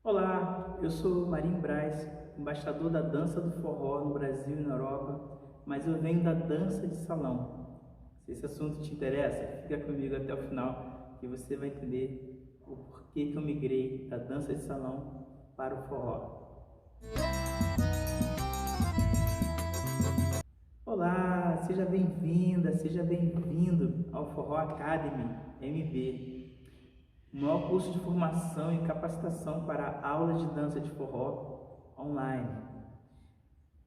Olá, eu sou Marinho Braz, embaixador da dança do forró no Brasil e na Europa, mas eu venho da dança de salão. Se esse assunto te interessa, fica comigo até o final que você vai entender o porquê que eu migrei da dança de salão para o forró. Olá, seja bem-vinda, seja bem-vindo ao Forró Academy MB, o maior curso de formação e capacitação para aulas de dança de forró online.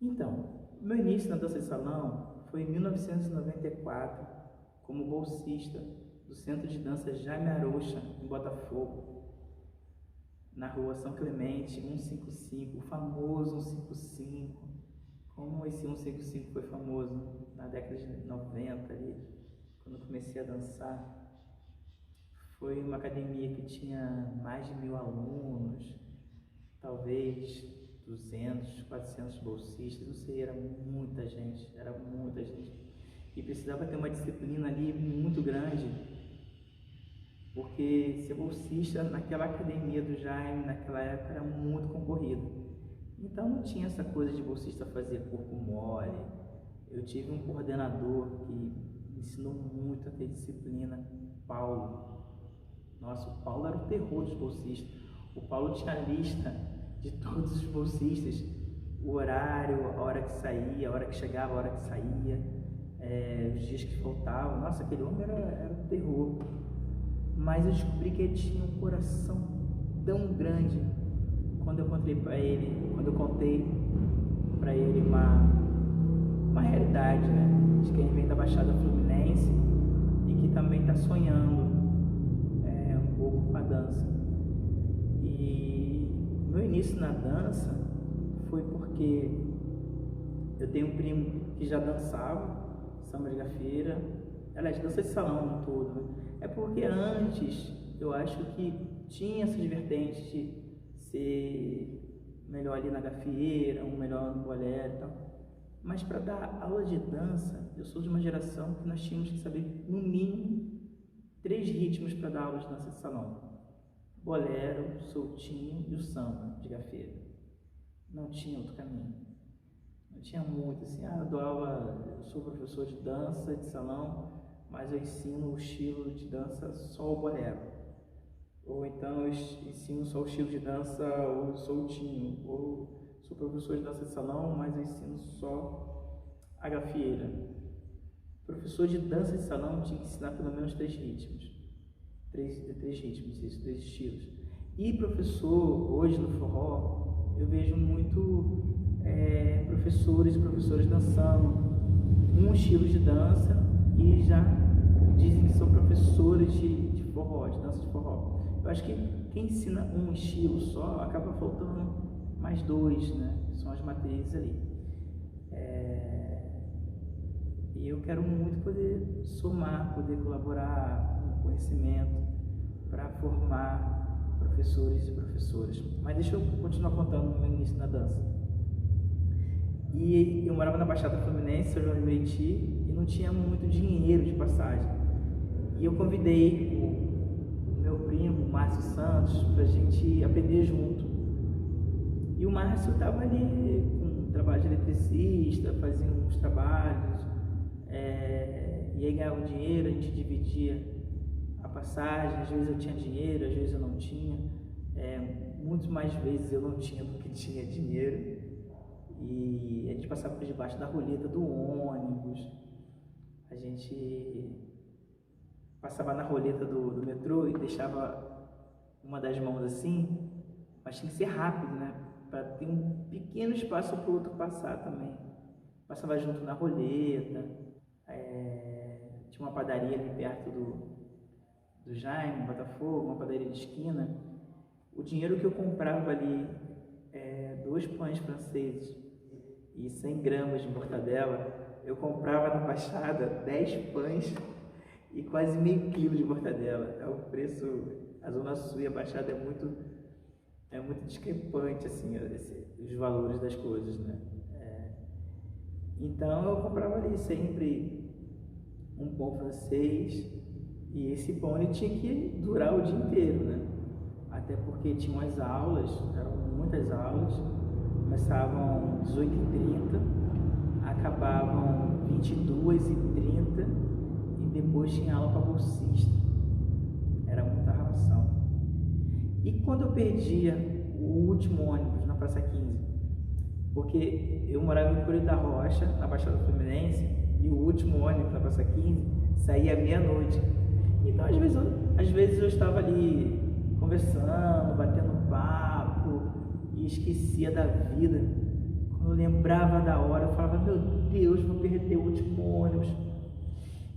Então, meu início na dança de salão foi em 1994, como bolsista do Centro de Dança Jaime Aroucha, em Botafogo, na rua São Clemente, 155, o famoso 155. Como esse 155 foi famoso na década de 90, ali, quando eu comecei a dançar. Foi uma academia que tinha mais de 1000 alunos, talvez 200, 400 bolsistas, não sei, era muita gente. E precisava ter uma disciplina ali muito grande, porque ser bolsista naquela academia do Jaime, naquela época, era muito concorrido. Então não tinha essa coisa de bolsista fazer corpo mole. Eu tive um coordenador que me ensinou muito a ter disciplina, Paulo. Nossa, o Paulo era o terror dos bolsistas. O Paulo tinha a lista de todos os bolsistas, o horário, a hora que saía, a hora que chegava, a hora que saía, os dias que faltavam. Nossa, aquele homem era um terror. Mas eu descobri que ele tinha um coração tão grande quando eu contei para ele, uma realidade, né, de quem vem da Baixada Fluminense e que também está sonhando um pouco com a dança. E meu início na dança foi porque eu tenho um primo que já dançava samba de gafieira, aliás, dança de salão no todo, né? É porque antes eu acho que tinha essas vertentes de ser melhor ali na gafieira, um melhor no bolero e tal. Mas para dar aula de dança, eu sou de uma geração que nós tínhamos que saber, no mínimo, 3 ritmos para dar aula de dança de salão: bolero, soltinho e o samba de gafieira. Não tinha outro caminho. Não tinha muito assim, eu dou aula, eu sou professor de dança de salão, mas eu ensino o estilo de dança só o bolero. Ou então eu ensino só o estilo de dança o soltinho. Ou sou professor de dança de salão, mas eu ensino só a gafieira. Professor de dança de salão tinha que ensinar pelo menos 3 ritmos. 3 ritmos, isso, 3 estilos. E professor, hoje no forró, eu vejo muito professores e professoras dançando um estilo de dança e já dizem que são professores de forró, de dança de forró. Eu acho que quem ensina um estilo só acaba faltando mais 2, né? Que são as matrizes ali. E eu quero muito poder somar, poder colaborar com o conhecimento para formar professores e professoras. Mas deixa eu continuar contando o meu início na dança. E eu morava na Baixada Fluminense, São João de Meriti, e não tinha muito dinheiro de passagem. E eu convidei o meu primo, Márcio Santos, para a gente aprender junto. E o Márcio estava ali com trabalho de eletricista, fazia uns trabalhos, e aí ganhava um dinheiro, a gente dividia a passagem. Às vezes eu tinha dinheiro, às vezes eu não tinha. Muito mais vezes eu não tinha do que tinha dinheiro. E a gente passava por debaixo da roleta do ônibus, a gente passava na roleta do metrô e deixava uma das mãos assim, mas tinha que ser rápido, né? Para ter um pequeno espaço para o outro passar também. Passava junto na roleta. Tinha uma padaria ali perto do Jaime, Botafogo, uma padaria de esquina. O dinheiro que eu comprava ali, 2 pães franceses e 100 gramas de mortadela, eu comprava na Baixada 10 pães e quase meio quilo de mortadela. É o preço, a Zona Sul e a Baixada é muito discrepante assim, os valores das coisas, né? Então eu comprava ali sempre um pão francês, e esse pão ele tinha que durar o dia inteiro, né? até porque tinham as aulas, eram muitas aulas, começavam 18h30, acabavam 22h30 e depois tinha aula para bolsista. Era muita relação. E quando eu perdia o último ônibus na Praça 15, porque eu morava em Coelho da Rocha, na Baixada Fluminense, e o último ônibus na Praça 15 saía à meia-noite. Então, às vezes eu estava ali conversando, batendo papo, e esquecia da vida. Quando eu lembrava da hora, eu falava, meu Deus, vou perder o último ônibus.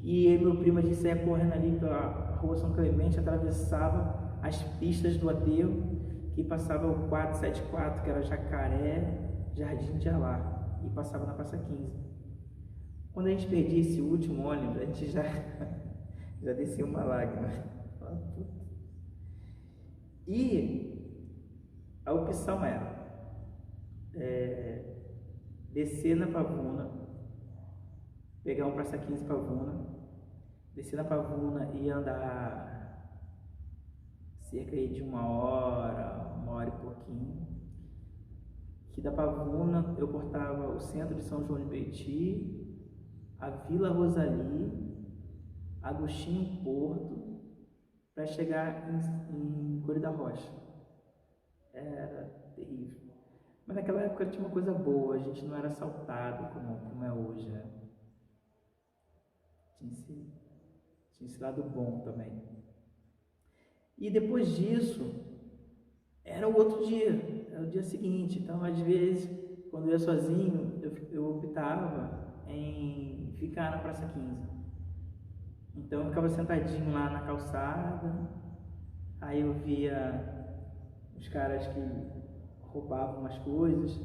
E aí meu primo disse, saia correndo ali pela Rua São Clemente, atravessava as pistas do aterro, que passava o 474, que era Jacaré, Jardim de Alá, e passava na Praça 15. Quando a gente perdia esse último ônibus, a gente já descia uma lágrima. E a opção era descer na Pavuna, pegar um Praça 15 Pavuna, descer na Pavuna e andar cerca de uma hora e pouquinho, que da Pavuna eu cortava o centro de São João de Meriti, a Vila Rosali, Agostinho Porto, para chegar em Coelho da Rocha. Era terrível. Mas naquela época tinha uma coisa boa, a gente não era assaltado como é hoje, né? Tinha esse lado bom também. E depois disso, era o outro dia, era o dia seguinte. Então, às vezes, quando eu ia sozinho, eu optava em ficar na Praça 15. Então, eu ficava sentadinho lá na calçada, aí eu via os caras que roubavam umas coisas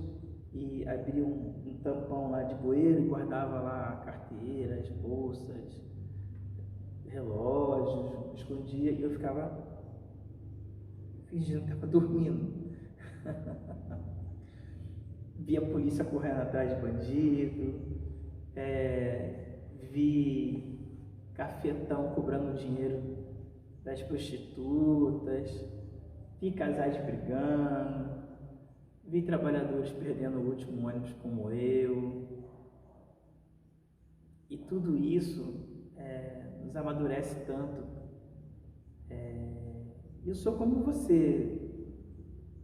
e abriam um tampão lá de bueiro e guardava lá carteiras, bolsas, relógios, escondia, e eu ficava fingindo que estava dormindo. Vi a polícia correndo atrás de bandido, vi cafetão cobrando dinheiro das prostitutas, vi casais brigando, vi trabalhadores perdendo o último ônibus como eu. E tudo isso nos amadurece tanto. Eu sou como você,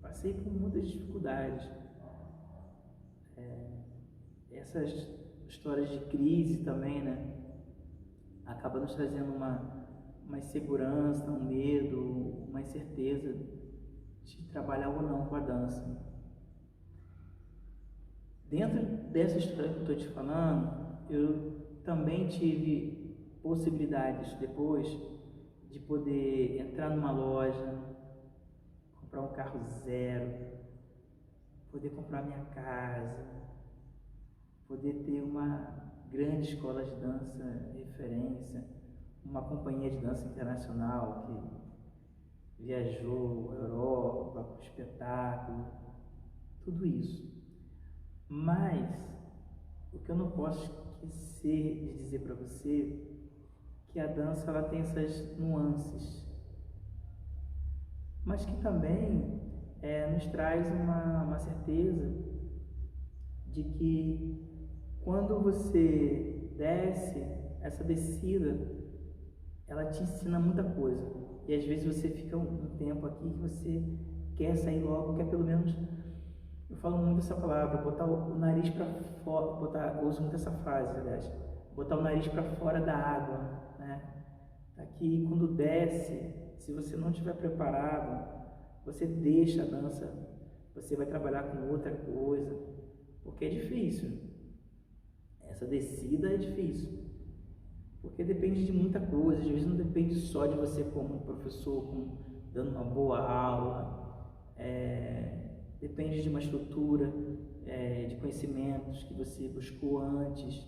passei por muitas dificuldades. Essas histórias de crise também, né? Acaba nos trazendo uma insegurança, um medo, uma incerteza de trabalhar ou não com a dança. Dentro dessa história que eu estou te falando, eu também tive possibilidades depois de poder entrar numa loja, comprar um carro zero, poder comprar minha casa, poder ter uma grande escola de dança referência, uma companhia de dança internacional que viajou a Europa para o espetáculo, tudo isso. Mas o que eu não posso esquecer de dizer para você que a dança ela tem essas nuances, mas que também nos traz uma certeza de que quando você desce, essa descida, ela te ensina muita coisa. E às vezes você fica um tempo aqui que você quer sair logo, quer pelo menos, eu falo muito essa palavra, botar o nariz para fora, eu uso muito essa frase, aliás, botar o nariz para fora da água, né? Aqui, quando desce, se você não estiver preparado, você deixa a dança, você vai trabalhar com outra coisa, porque é difícil. Essa descida é difícil, porque depende de muita coisa. Às vezes não depende só de você como professor, dando uma boa aula, depende de uma estrutura, de conhecimentos que você buscou antes.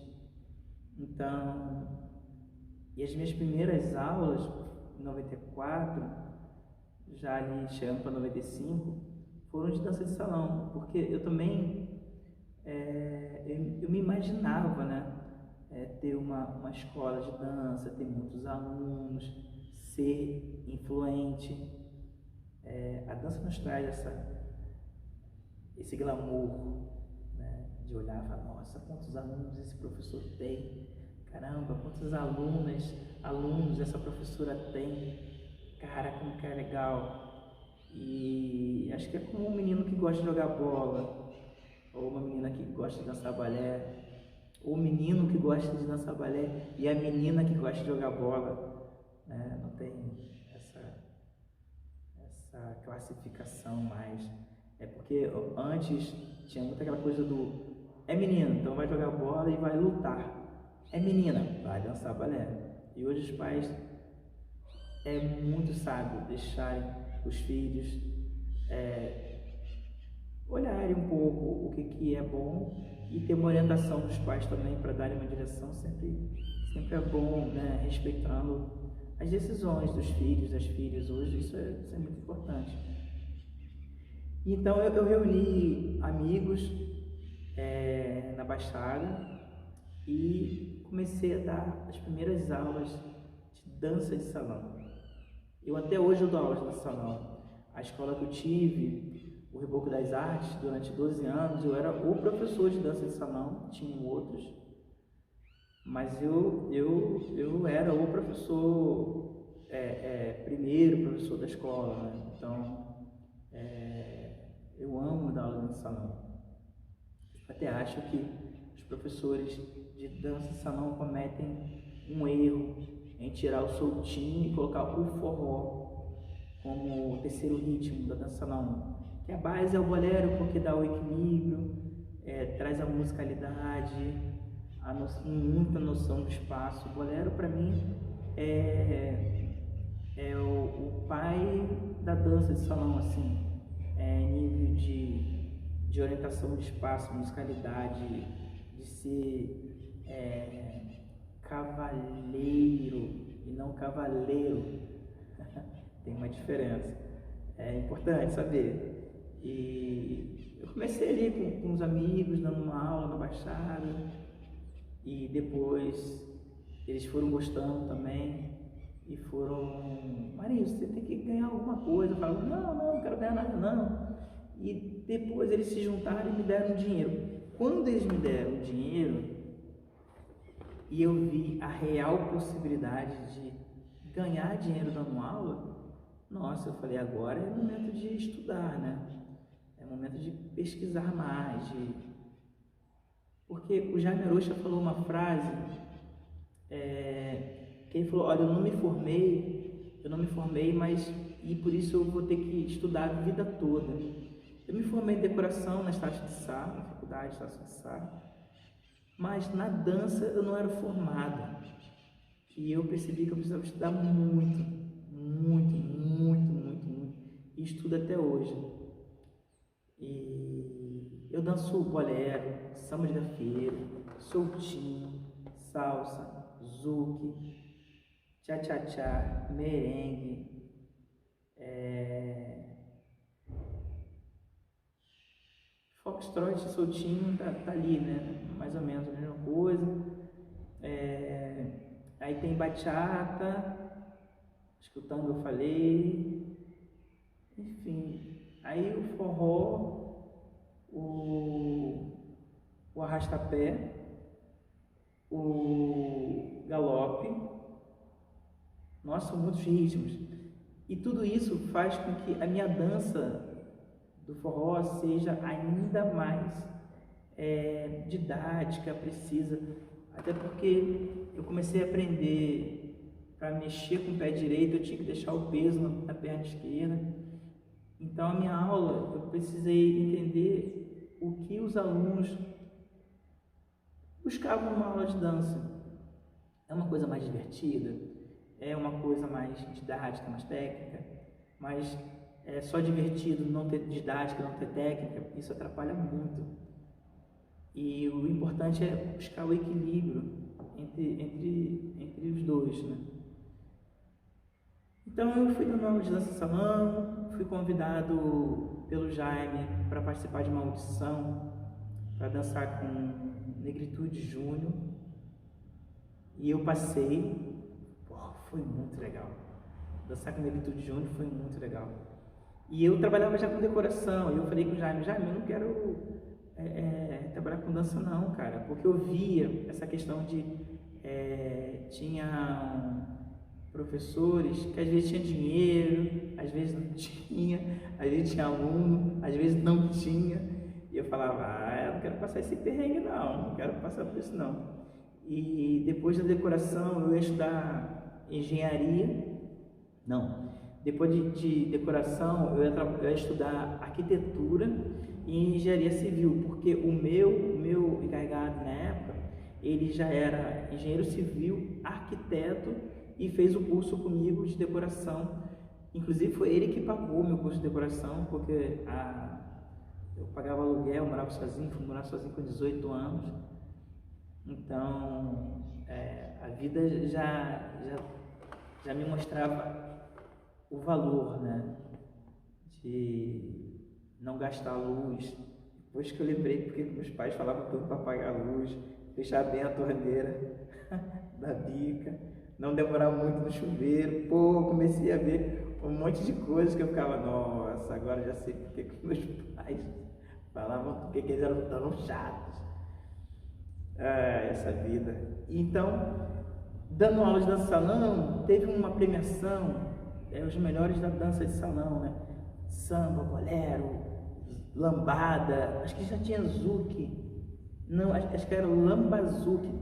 Então, e as minhas primeiras aulas, em 94, já ali chegando para 95, foram de dança de salão, porque eu também eu me imaginava, né, ter uma escola de dança, ter muitos alunos, ser influente, A dança nos traz esse glamour, né? De olhar e falar, nossa, quantos alunos esse professor tem, caramba, quantos alunos essa professora tem, cara, como que é legal. E acho que é como um menino que gosta de jogar bola, ou uma menina que gosta de dançar balé, ou um menino que gosta de dançar balé e a menina que gosta de jogar bola, né? Não tem essa classificação mais. É porque antes tinha muito aquela coisa do é menino, então vai jogar bola e vai lutar. É menina, vai dançar balé. E hoje os pais é muito sábio deixarem os filhos olharem um pouco o que é bom e ter uma orientação dos pais também para darem uma direção. Sempre é bom, né? Respeitando as decisões dos filhos, das filhas. Hoje isso é muito importante. Então eu reuni amigos na Baixada e comecei a dar as primeiras aulas de dança de salão. Eu até hoje dou aulas de dança de salão. A escola que eu tive, o Reboco das Artes, durante 12 anos, eu era o professor de dança de salão, tinham outros, mas eu era o professor, primeiro professor da escola, né? Então, eu amo dar aula de salão. Até acho que os professores de dança de salão cometem um erro em tirar o soltinho e colocar o forró como o terceiro ritmo da dança salão. Que a base é o bolero porque dá o equilíbrio, traz a musicalidade, muita noção do espaço. O bolero para mim é o pai da dança de salão, assim, nível de orientação de espaço, musicalidade, de ser cavalheiro e não cavaleiro. Tem uma diferença, é importante saber. E eu comecei ali com uns amigos, dando uma aula na Baixada, e depois eles foram gostando também e foram, Marinho, você tem que ganhar alguma coisa. Eu falo, não quero ganhar nada não. E depois eles se juntaram e me deram dinheiro. Quando eles me deram dinheiro e eu vi a real possibilidade de ganhar dinheiro dando aula, nossa, eu falei, agora é momento de estudar, né? É momento de pesquisar mais, porque o Jaime Arocha falou uma frase, que ele falou, olha, eu não me formei, mas e por isso eu vou ter que estudar a vida toda. Eu me formei em decoração na Estácio de Sá, na faculdade de Estácio de Sá, mas na dança eu não era formado. E eu percebi que eu precisava estudar muito, e estudo até hoje. E eu danço bolero, samba de gafieira, soltinho, salsa, zouk, tchá-tchá-tchá, merengue, foxtrot soltinho, tá ali, né? Mais ou menos a mesma coisa. Aí tem bachata, acho que o tango eu falei, enfim. Aí o forró, o arrastapé, o galope, nossa, são muitos ritmos. E tudo isso faz com que a minha dança do forró seja ainda mais didática, precisa. Até porque eu comecei a aprender, para mexer com o pé direito, eu tinha que deixar o peso na perna esquerda. Então a minha aula, eu precisei entender o que os alunos buscavam numa aula de dança. É uma coisa mais divertida? É uma coisa mais didática, mais técnica? Mas é só divertido, não ter didática, não ter técnica, isso atrapalha muito. E o importante é buscar o equilíbrio entre os dois, né? Então eu fui dando aula de dança salão, fui convidado pelo Jaime para participar de uma audição para dançar com Negritude Júnior, e eu passei. Foi muito legal. Dançar com Negritude Júnior foi muito legal. E eu trabalhava já com decoração, e eu falei com o Jaime, eu não quero trabalhar com dança não, cara, porque eu via essa questão de, tinha professores que às vezes tinha dinheiro, às vezes não tinha, às vezes tinha aluno, às vezes não tinha, e eu falava, eu não quero passar esse perrengue não quero passar por isso não. E depois da decoração eu ia estudar engenharia, não, depois de decoração eu ia estudar arquitetura e engenharia civil, porque o meu encarregado na época, ele já era engenheiro civil, arquiteto, e fez o curso comigo de decoração. Inclusive foi ele que pagou meu curso de decoração, porque eu pagava aluguel, eu morava sozinho, fui morar sozinho com 18 anos. Então a vida já me mostrava o valor, né, de não gastar luz. Depois que eu lembrei porque meus pais falavam tudo para apagar a luz, fechar bem a torneira da bica, não demorar muito no chuveiro, comecei a ver um monte de coisas que eu ficava, nossa, agora já sei porque que meus pais falavam, porque que eles eram tão chatos. Essa vida. Então, dando aula de dança de salão, teve uma premiação, os melhores da dança de salão, né? Samba, bolero, lambada, acho que já tinha zouk, não, acho que era lambazuque.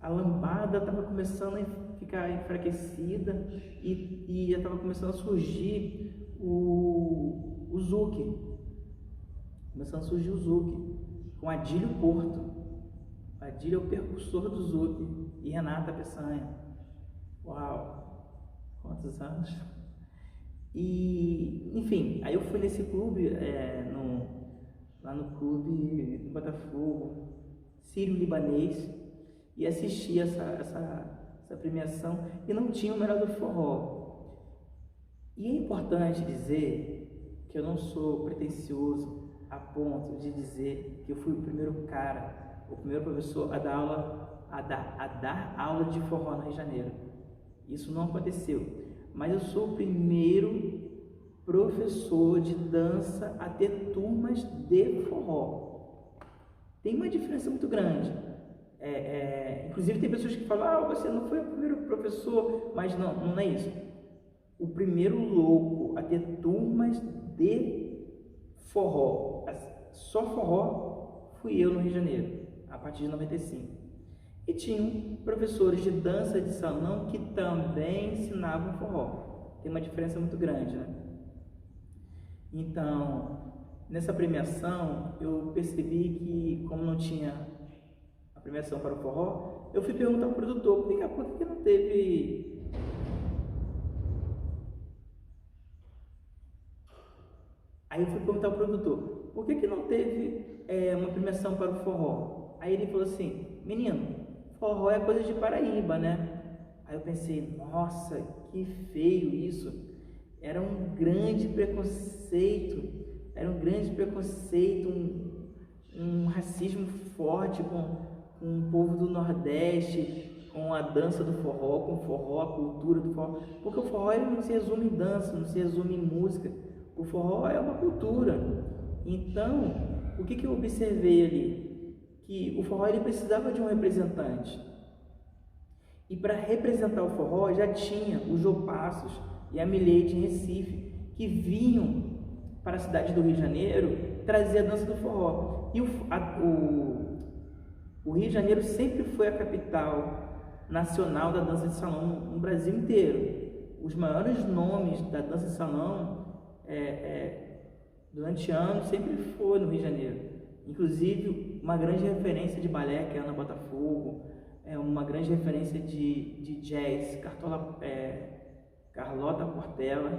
A lambada estava começando a ficar enfraquecida e já estava começando a surgir o zouk, com Adílio Porto. Adílio é o percussor do zouk, e Renata Peçanha. Uau, quantos anos! E, enfim, aí eu fui nesse clube, lá no clube do Botafogo, sírio-libanês, e assisti essa premiação, e não tinha o melhor do forró. E é importante dizer que eu não sou pretensioso a ponto de dizer que eu fui o primeiro cara, o primeiro professor a dar aula de forró no Rio de Janeiro. Isso não aconteceu. Mas eu sou o primeiro professor de dança a ter turmas de forró. Tem uma diferença muito grande. Inclusive tem pessoas que falam, você não foi o primeiro professor, mas não é isso. O primeiro louco a ter turmas de forró, só forró, fui eu no Rio de Janeiro, a partir de 95. E tinham professores de dança de salão que também ensinavam forró. Tem uma diferença muito grande, né? Então, nessa premiação, eu percebi que, como não tinha a premiação para o forró, eu fui perguntar ao produtor, por que não teve... Aí eu fui perguntar ao produtor, por que não teve uma premiação para o forró? Aí ele falou assim, menino, forró é coisa de Paraíba, né? Aí eu pensei, nossa, que feio isso. Era um grande preconceito, um racismo forte com o povo do Nordeste, com a dança do forró, com o forró, a cultura do forró. Porque o forró ele não se resume em dança, não se resume em música. O forró é uma cultura. Então, o que eu observei ali? Que o forró ele precisava de um representante. E para representar o forró já tinha o Jô Passos e a Milady em Recife, que vinham para a cidade do Rio de Janeiro trazer a dança do forró. E o Rio de Janeiro sempre foi a capital nacional da dança de salão no Brasil inteiro. Os maiores nomes da dança de salão durante anos sempre foi no Rio de Janeiro. Inclusive, uma grande referência de balé, que é a Ana Botafogo, uma grande referência de jazz, Carlota Portela,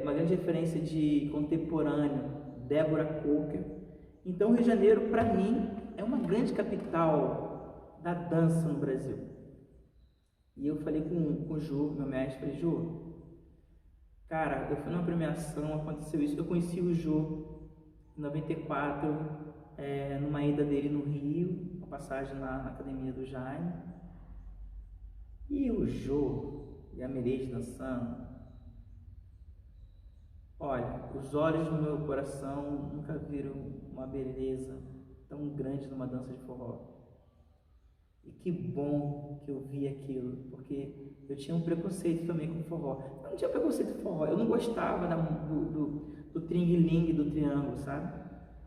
uma grande referência de contemporâneo, Débora Coker. Então, o Rio de Janeiro, para mim, é uma grande capital da dança no Brasil. E eu falei com o Jô, meu mestre, falei, Jô, cara, eu fui numa premiação, aconteceu isso, eu conheci o Jô em 94, numa ida dele no Rio, uma passagem na academia do Jaime, e o Jô e a Milady dançando, Olha, os olhos do meu coração nunca viram uma beleza tão grande numa dança de forró. E que bom que eu vi aquilo, porque eu tinha um preconceito também com forró. Eu não tinha preconceito com forró, eu não gostava do tringue-lingue, do triângulo, sabe?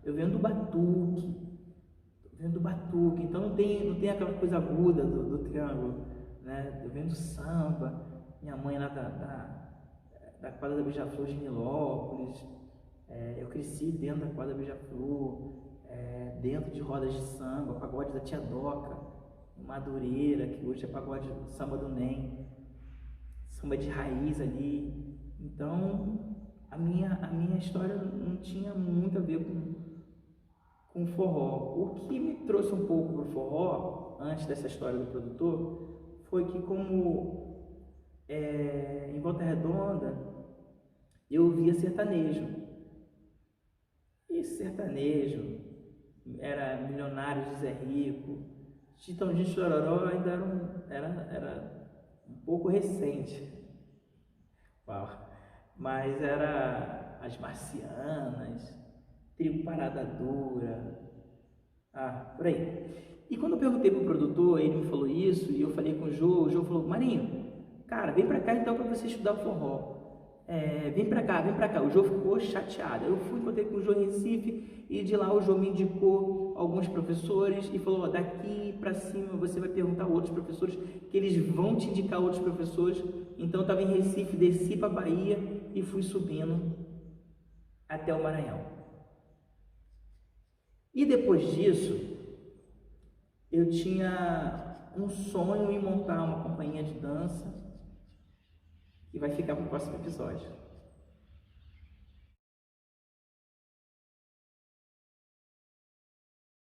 Eu venho do batuque, então não tem aquela coisa aguda do triângulo, né? Eu venho do samba, minha mãe lá da quadra da Beija-Flor de Nilópolis, eu cresci dentro da quadra da Beija-Flor, dentro de rodas de samba, pagode da Tia Doca, Madureira, que hoje é pagode samba do NEM, samba de raiz ali. Então, a minha história não tinha muito a ver com forró. O que me trouxe um pouco pro forró, antes dessa história do produtor, foi que como em Volta Redonda eu via sertanejo. E sertanejo era Milionários de Zé Rico, Chitãozinho Chororó ainda era um pouco recente. Uau. Mas era As Marcianas, Trio Parada Dura, por aí. E quando eu perguntei pro produtor, ele me falou isso, e eu falei com o Jô falou, Marinho, cara, vem pra cá então pra você estudar forró. Vem pra cá. O Jô ficou chateado. Eu fui, encontrei com o Jô em Recife, e de lá o Jô me indicou alguns professores e falou, daqui pra cima você vai perguntar a outros professores, que eles vão te indicar outros professores. Então eu estava em Recife, desci pra Bahia e fui subindo até o Maranhão. E depois disso, eu tinha um sonho em montar uma companhia de dança que vai ficar para o próximo episódio.